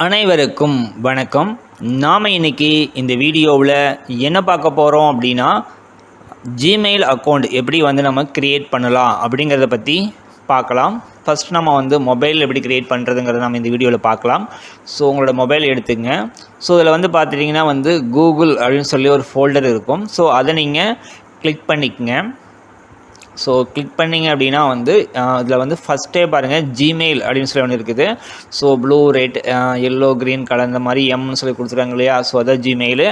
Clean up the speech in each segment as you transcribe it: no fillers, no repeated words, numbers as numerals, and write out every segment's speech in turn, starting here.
அனைவருக்கும் வணக்கம். நாம் இன்னைக்கு இந்த வீடியோவில் என்ன பார்க்க போகிறோம் அப்படின்னா, ஜிமெயில் அக்கௌண்ட் எப்படி நம்ம க்ரியேட் பண்ணலாம் அப்படிங்கிறத பற்றி பார்க்கலாம். ஃபஸ்ட் நம்ம மொபைல் எப்படி க்ரியேட் பண்ணுறதுங்கிறத நம்ம இந்த வீடியோவில் பார்க்கலாம். ஸோ உங்களோட மொபைல் எடுத்துங்க. ஸோ இதில் பார்த்துட்டிங்கன்னா கூகுள் அப்படின்னு சொல்லி ஒரு ஃபோல்டர் இருக்கும். ஸோ அதை நீங்கள் கிளிக் பண்ணிக்கங்க. ஸோ கிளிக் பண்ணிங்க அப்படின்னா இதில் ஃபஸ்ட்டே பாருங்கள் ஜிமெயில் அப்படின்னு சொல்லி ஒன்று இருக்குது. So blue red yellow green colour இந்த மாதிரி எம்னு சொல்லி கொடுத்துருக்காங்க இல்லையா. ஸோ அதான் ஜிமெயிலு.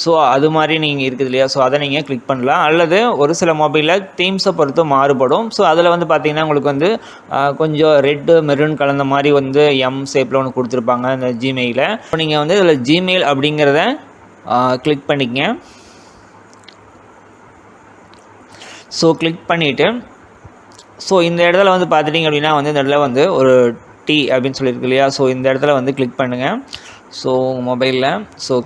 ஸோ அது மாதிரி நீங்கள் இருக்குது இல்லையா. ஸோ அதை நீங்கள் கிளிக் பண்ணலாம். அல்லது ஒரு சில மொபைலில் தீம்ஸை பொறுத்து மாறுபடும். ஸோ அதில் பார்த்தீங்கன்னா உங்களுக்கு கொஞ்சம் ரெட்டு மெரூன் கலந்த மாதிரி எம் ஷேப்பில் ஒன்று கொடுத்துருப்பாங்க இந்த ஜிமெயிலை. நீங்கள் இதில் ஜிமெயில் அப்படிங்கிறத கிளிக் பண்ணிக்கங்க. ஸோ கிளிக் பண்ணிவிட்டு ஸோ இந்த இடத்துல பார்த்துட்டிங்க அப்படின்னா இந்த இடத்துல ஒரு டி அப்படின்னு சொல்லியிருக்கு இல்லையா. ஸோ இந்த இடத்துல கிளிக் பண்ணுங்கள். ஸோ உங்கள் மொபைலில்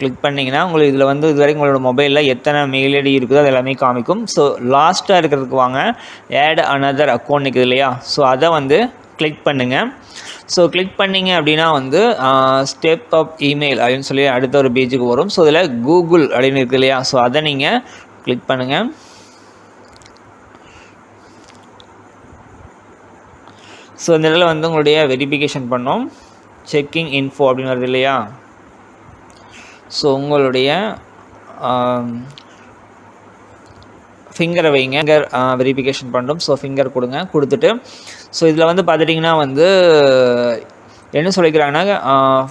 கிளிக் பண்ணிங்கன்னா உங்களுக்கு இதில் இது வரைக்கும் உங்களோட மொபைலில் எத்தனை மெயில் ஐடி இருக்குதோ அது எல்லாமே காமிக்கும். ஸோ லாஸ்ட்டாக இருக்கிறதுக்கு வாங்க ஆட் அனதர் அக்கௌண்ட் இருக்குது இல்லையா. ஸோ அதை கிளிக் பண்ணுங்கள். ஸோ கிளிக் பண்ணிங்க அப்படின்னா ஸ்டெப் அப் இமெயில் அப்படின்னு சொல்லி அடுத்த ஒரு பேஜுக்கு வரும். ஸோ இதில் கூகுள் அப்படின்னு இருக்குது இல்லையா. ஸோ அதை நீங்கள் கிளிக் பண்ணுங்கள். ஸோ இந்த இடத்துல உங்களுடைய வெரிஃபிகேஷன் பண்ணோம். செக்கிங் இன்ஃபோ அப்படின்னு வருது இல்லையா. ஸோ உங்களுடைய ஃபிங்கரை வைங்க. ஃபிங்கர் வெரிஃபிகேஷன் பண்ணுறோம். ஸோ ஃபிங்கர் கொடுங்க. கொடுத்துட்டு ஸோ இதில் பார்த்துட்டிங்கன்னா என்ன சொல்லிக்கிறாங்கன்னா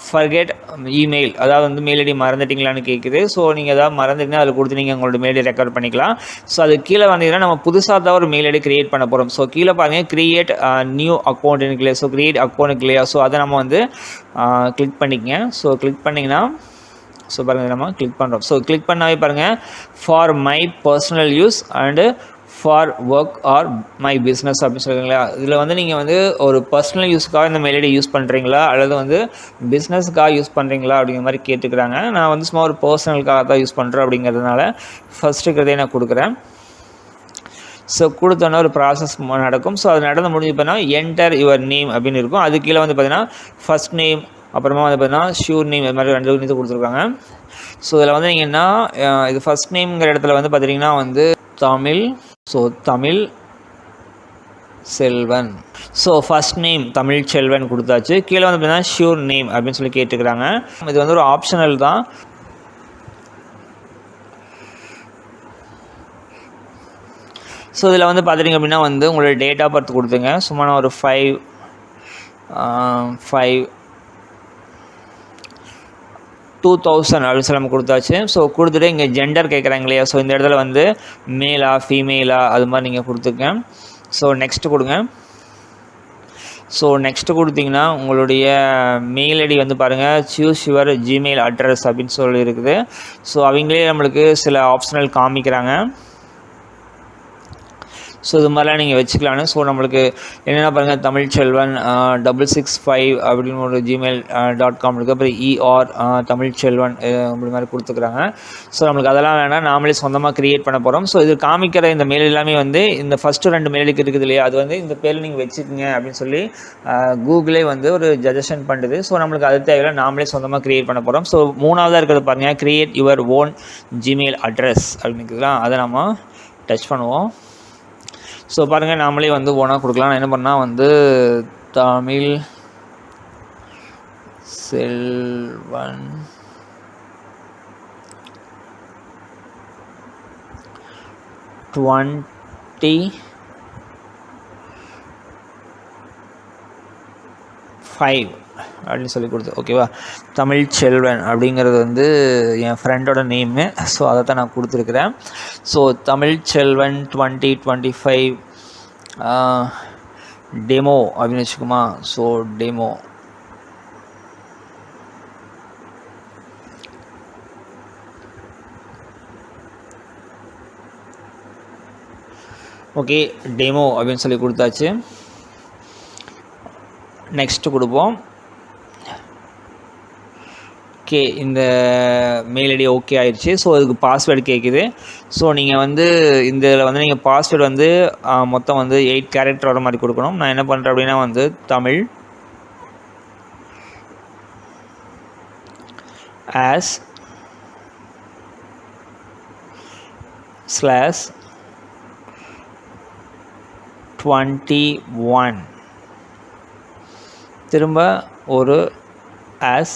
ஃபர்கெட் இமெயில், அதாவது மெயில் ஐடி மறந்துட்டிங்களான்னு கேட்குது. ஸோ நீங்கள் எதாவது மறந்துட்டிங்கன்னா அதில் கொடுத்து நீங்கள் உங்களோட மெயில் ஐடி ரெக்கார்ட் பண்ணிக்கலாம். ஸோ அது கீழே வந்தீங்கன்னா நம்ம புதுசாக தான் ஒரு மெயில் ஐடி க்ரியேட் பண்ண போகிறோம். ஸோ கீழே பாருங்கள் க்ரியேட் நியூ அக்கௌண்ட் இல்லையா. ஸோ க்ரியேட் அக்கௌண்ட் இல்லையா. ஸோ அதை நம்ம கிளிக் பண்ணிக்கங்க. ஸோ கிளிக் பண்ணிங்கன்னா ஸோ பாருங்கள் நம்ம கிளிக் பண்ணுறோம். ஸோ கிளிக் பண்ணாவே பாருங்கள் for my personal use and for work or my business அப்படின்னு சொல்லுங்களா. இதில் நீங்கள் ஒரு பர்சனல் யூஸுக்காக இந்த மெயில் ஐடி யூஸ் பண்ணுறீங்களா அல்லது பிஸ்னஸுக்காக யூஸ் பண்ணுறீங்களா அப்படிங்கிற மாதிரி கேட்டுக்கிறாங்க. நான் சும்மா ஒரு பர்சனலுக்காக தான் யூஸ் பண்ணுறேன் அப்படிங்கிறதுனால ஃபஸ்ட்டு இருக்கிறதே நான் கொடுக்குறேன். ஸோ கொடுத்தோன்னா ஒரு ப்ராசஸ் நடக்கும். ஸோ அது நடந்து முடிஞ்சு பார்த்தீங்கன்னா என்டர் யுவர் நேம் அப்படின்னு இருக்கும். அது கீழே பார்த்தீங்கன்னா ஃபஸ்ட் நேம் அப்புறமா பார்த்தீங்கன்னா ஷூர் நேம் இது மாதிரி 2 இது கொடுத்துருக்காங்க. ஸோ இதில் நீங்கள் என்ன இது ஃபஸ்ட் நேம்ங்கிற இடத்துல பார்த்தீங்கன்னா Tamil. So Tamil Selvan. So first name Tamil Selvan கொடுத்தாச்சு. கீழே பார்த்தீங்கன்னா ஷூர் நேம் அப்படின்னு சொல்லி கேட்டுக்கிறாங்க. இது ஒரு ஆப்ஷனல் தான். ஸோ இதில் பார்த்துட்டிங்க அப்படின்னா உங்களோட டேட் ஆஃப் பர்த் கொடுத்துங்க. சும்மா நான் ஒரு 5/5/2000 அப்படின்னு சொல்லி நம்ம கொடுத்தாச்சு. ஸோ கொடுத்துட்டு இங்கே ஜெண்டர் கேட்குறாங்க இல்லையா. ஸோ இந்த இடத்துல மேலா ஃபீமேலா அது மாதிரி நீங்கள் கொடுத்துங்க. ஸோ நெக்ஸ்ட்டு கொடுங்க. ஸோ நெக்ஸ்ட்டு கொடுத்தீங்கன்னா உங்களுடைய மெயில் ஐடி பாருங்கள் சூஸ் யுவர் ஜிமெயில் அட்ரஸ் அப்படின்னு சொல்லி இருக்குது. ஸோ அவங்களே நம்மளுக்கு சில ஆப்ஷனல் காமிக்கிறாங்க. ஸோ இது மாதிரிலாம் நீங்கள் வச்சுக்கலான்னு. ஸோ நம்மளுக்கு என்னென்ன பாருங்கள் தமிழ் செல்வன் 665 அப்படின்னு ஒரு gmail.com இருக்குது. அப்புறம் ER தமிழ் செல்வன் அப்படி மாதிரி கொடுத்துக்குறாங்க. ஸோ நம்மளுக்கு அதெல்லாம் வேணால் நாமளே சொந்தமாக க்ரியேட் பண்ண போகிறோம். ஸோ இது காமிக்கிற இந்த மெயில் எல்லாமே இந்த ஃபஸ்ட்டு 2 மெயிலுக்கு இருக்குது இல்லையா. அது இந்த பேரில் நீங்கள் வச்சுக்கோங்க அப்படின்னு சொல்லி கூகுளே ஒரு சஜஷன் பண்ணுது. ஸோ நம்மளுக்கு அது தேவையில்லை, நாமளே சொந்தமாக க்ரியேட் பண்ண போகிறோம். ஸோ 3ஆவதாக இருக்கிறது பாருங்கள் create your own Gmail address அப்படின்னு இருக்குதுலாம். அதை நம்ம டச் பண்ணுவோம். ஸோ பாருங்கள் நாமளே ஓனாக கொடுக்கலாம். நான் என்ன பண்ணால் தமிழ் செல்வன் 25 அப்படின்னு சொல்லி கொடுத்து ஓகேவா. தமிழ் செல்வன் அப்படிங்கிறது என் ஃப்ரெண்டோட நேமு. ஸோ அதை தான் நான் கொடுத்துருக்குறேன். ஸோ தமிழ் செல்வன் 2025 டெமோ அப்படின்னு வச்சுக்கோமா. ஸோ டெமோ ஓகே டெமோ அப்படின்னு சொல்லி கொடுத்தாச்சு. நெக்ஸ்ட்டு கொடுப்போம். ஓகே இந்த மெயில் ஐடி ஓகே ஆயிடுச்சு. ஸோ அதுக்கு பாஸ்வேர்டு கேட்குது. ஸோ நீங்கள் இந்த இதில் நீங்கள் பாஸ்வேர்டு மொத்தம் 8 கேரக்டர் வர மாதிரி கொடுக்கணும். நான் என்ன பண்ணுறேன் அப்படின்னா தமிழ் as slash 21 திரும்ப ஒரு as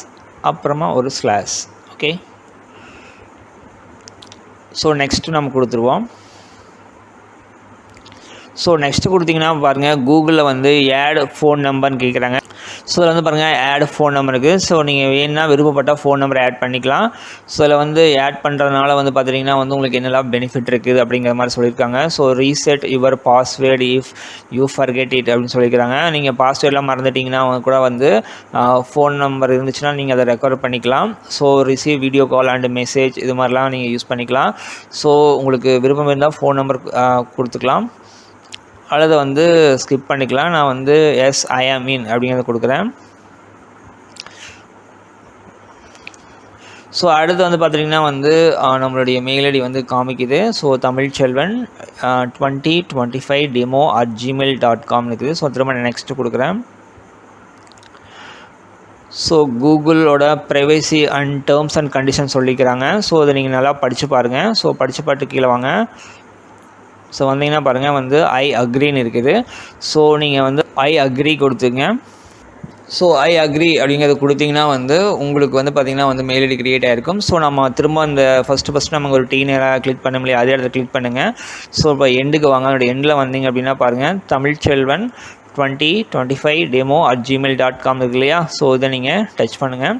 அப்புறமா ஒரு ஸ்லாஷ். ஓகே, ஸோ நெக்ஸ்ட்டு நம்ம கொடுத்துருவோம். ஸோ நெக்ஸ்ட்டு கொடுத்திங்கன்னா பாருங்கள், கூகுளில் வந்து ஆட் ஃபோன் நம்பர்னு கேட்குறாங்க. ஸோ இதில் வந்து பாருங்கள் ஆட் ஃபோன் நம்பர் இருக்குது. ஸோ நீங்கள் வேணுன்னா விருப்பப்பட்ட ஃபோன் நம்பர் ஆட் பண்ணிக்கலாம். ஸோ இதில் வந்து ஆட் பண்ணுறதுனால வந்து பார்த்திங்கன்னா வந்து உங்களுக்கு என்னெல்லாம் பெனிஃபிட் இருக்குது அப்படிங்கிற மாதிரி சொல்லியிருக்காங்க. So reset your password if you forget it அப்படின்னு சொல்லியிருக்காங்க. நீங்கள் பாஸ்வேர்டெலாம் மறந்துட்டிங்கன்னா அவங்க கூட வந்து ஃபோன் நம்பர் இருந்துச்சுன்னா நீங்கள் அதை ரெக்கவர் பண்ணிக்கலாம். So receive video call and message இது மாதிரிலாம் நீங்கள் யூஸ் பண்ணிக்கலாம். ஸோ உங்களுக்கு விருப்பம் இருந்தால் ஃபோன் நம்பர் கொடுத்துக்கலாம், அல்லது வந்து ஸ்கிப் பண்ணிக்கலாம். நான் வந்து எஸ் ஐ ஆம் இன் அப்படிங்கிறத கொடுக்குறேன். ஸோ அடுத்து வந்து பார்த்திங்கன்னா வந்து நம்மளுடைய மெயில் ஐடி வந்து காமிக்குது. ஸோ தமிழ்ச்செல்வன் 2025demo@gmail.com இருக்குது. ஸோ திரும்ப நெக்ஸ்ட்டு கொடுக்குறேன். ஸோ கூகுளோட privacy and terms and condition சொல்லிக்கிறாங்க. ஸோ அதை நீங்கள் நல்லா படித்து பாருங்கள். ஸோ படித்து பாட்டு கீழே வாங்க. ஸோ வந்தீங்கன்னா பாருங்கள் வந்து ஐ அக்ரின்னு இருக்குது. ஸோ நீங்கள் வந்து ஐ அக்ரி கொடுத்துங்க. ஸோ ஐ அக்ரி அப்படிங்கிறது கொடுத்திங்கன்னா வந்து உங்களுக்கு வந்து பார்த்திங்கன்னா வந்து மெயில் ஐடி க்ரியேட் ஆகிருக்கும். ஸோ நம்ம திரும்ப அந்த ஃபஸ்ட்டு நம்ம ஒரு டீனராக கிளிக் பண்ண முடியாது, அதே இடத்துல கிளிக் பண்ணுங்கள். ஸோ இப்போ எண்டுக்கு வாங்க. அதோட எண்டில் வந்தீங்க அப்படின்னா பாருங்கள் தமிழ்ச்செல்வன் 2025demo@gmail.com இருக்கு இல்லையா? ஸோ இதை நீங்கள் டச் பண்ணுங்கள்.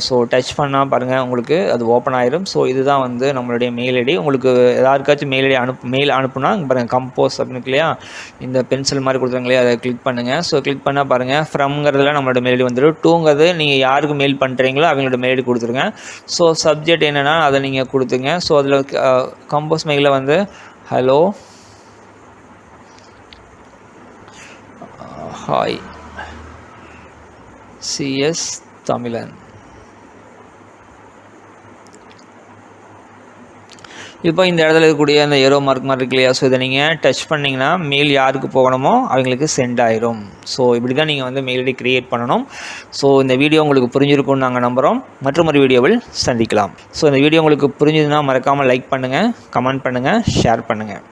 ஸோ டச் பண்ணால் பாருங்கள் உங்களுக்கு அது ஓப்பன் ஆயிரும். ஸோ இதுதான் வந்து நம்மளுடைய மெயில் ஐடி. உங்களுக்கு யாருக்காச்சும் மெயில் ஐடி மெயில் அனுப்புனா பாருங்கள் கம்போஸ் அப்படின்னு இருக்கு இல்லையா, இந்த பென்சில் மாதிரி கொடுத்துருங்க இல்லையா, அதை கிளிக் பண்ணுங்கள். ஸோ கிளிக் பண்ணால் பாருங்கள் ஃப்ரம்ங்கிறதுல நம்மளோட மெயில் ஐடி வந்துடும். டூங்கிறது நீங்கள் யாருக்கு மெயில் பண்ணுறீங்களோ அவங்களோட மெயில் ஐடி கொடுத்துருங்க. ஸோ சப்ஜெக்ட் என்னென்னா அதை நீங்கள் கொடுத்துங்க. ஸோ அதில் கம்போஸ் மெயிலில் வந்து ஹலோ ஹாய் CS தமிழன். இப்போ இந்த இடத்துல இருக்கக்கூடிய அந்த ஏரோ மார்க் மாதிரி இருக்கு இல்லையா, ஸோ இதை நீங்கள் டச் பண்ணிங்கன்னா மெயில் யாருக்கு போகணுமோ அவங்களுக்கு சென்ட் ஆயிரும். ஸோ இப்படி தான் நீங்கள் வந்து மெயில் ஐடி க்ரியேட் பண்ணணும். ஸோ இந்த வீடியோ உங்களுக்கு புரிஞ்சிருக்கும்னு நாங்கள் நம்புகிறோம். மற்றொரு வீடியோவில் சந்திக்கலாம். ஸோ இந்த வீடியோ உங்களுக்கு புரிஞ்சுதுன்னா மறக்காமல் லைக் பண்ணுங்கள், கமெண்ட் பண்ணுங்கள், ஷேர் பண்ணுங்கள்.